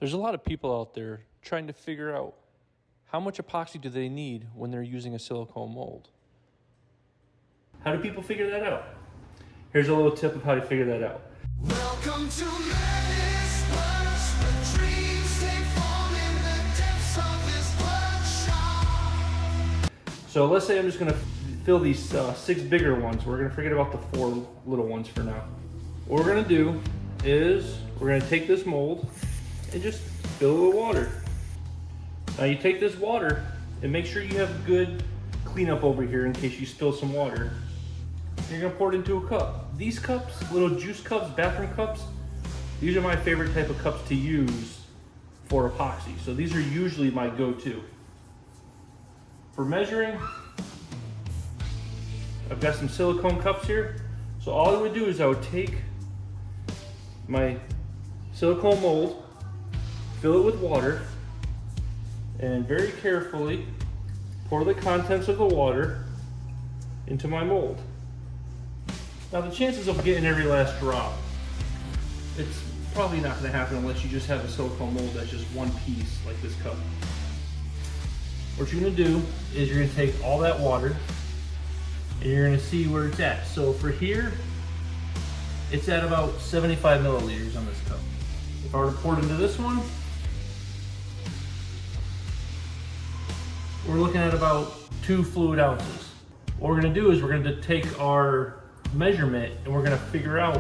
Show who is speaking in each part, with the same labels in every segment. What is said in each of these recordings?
Speaker 1: There's a lot of people out there trying to figure out how much epoxy do they need when they're using a silicone mold. How do people figure that out? Here's a little tip of how to figure that out.
Speaker 2: Welcome to Madness Works, where dreams take form in the depths of this workshop.
Speaker 1: So let's say I'm just gonna fill these 6 bigger ones. We're gonna forget about the 4 little ones for now. What we're gonna do is we're gonna take this mold and just fill it with water. Now you take this water and make sure you have good cleanup over here in case you spill some water. You're gonna pour it into a cup. These cups, little juice cups, bathroom cups, these are my favorite type of cups to use for epoxy. So these are usually my go-to. For measuring, I've got some silicone cups here. So all I would do is I would take my silicone mold, fill it with water, and very carefully pour the contents of the water into my mold. Now the chances of getting every last drop, it's probably not going to happen unless you just have a silicone mold that's just one piece like this cup. What you're going to do is you're going to take all that water and you're going to see where it's at. So for here, it's at about 75 milliliters on this cup. If I were to pour it into this one, we're looking at about 2 fluid ounces. What we're going to do is we're going to take our measurement and we're going to figure out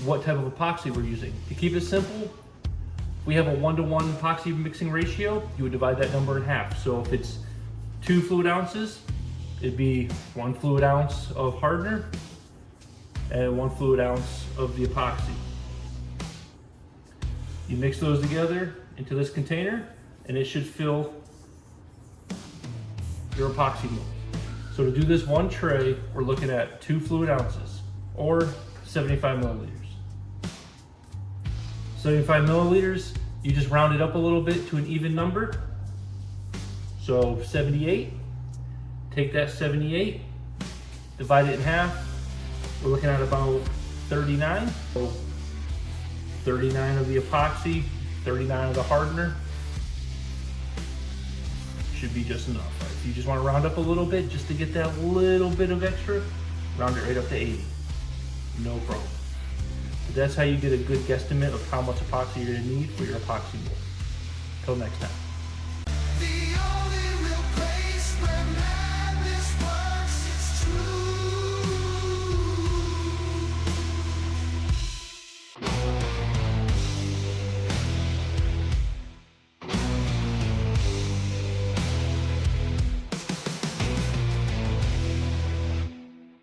Speaker 1: what type of epoxy we're using. To keep it simple, if we have a 1-to-1 epoxy mixing ratio, you would divide that number in half. So if it's 2 fluid ounces, it'd be 1 fluid ounce of hardener and 1 fluid ounce of the epoxy. You mix those together into this container and it should fill your epoxy mold. So to do this one tray, we're looking at 2 fluid ounces or 75 milliliters. 75 milliliters, you just round it up a little bit to an even number. So 78, take that 78, divide it in half. We're looking at about 39. So 39 of the epoxy, 39 of the hardener. Should be just enough. Right? If you just want to round up a little bit just to get that little bit of extra, round it right up to 80. No problem. But that's how you get a good guesstimate of how much epoxy you're going to need for your epoxy mold. Till next time.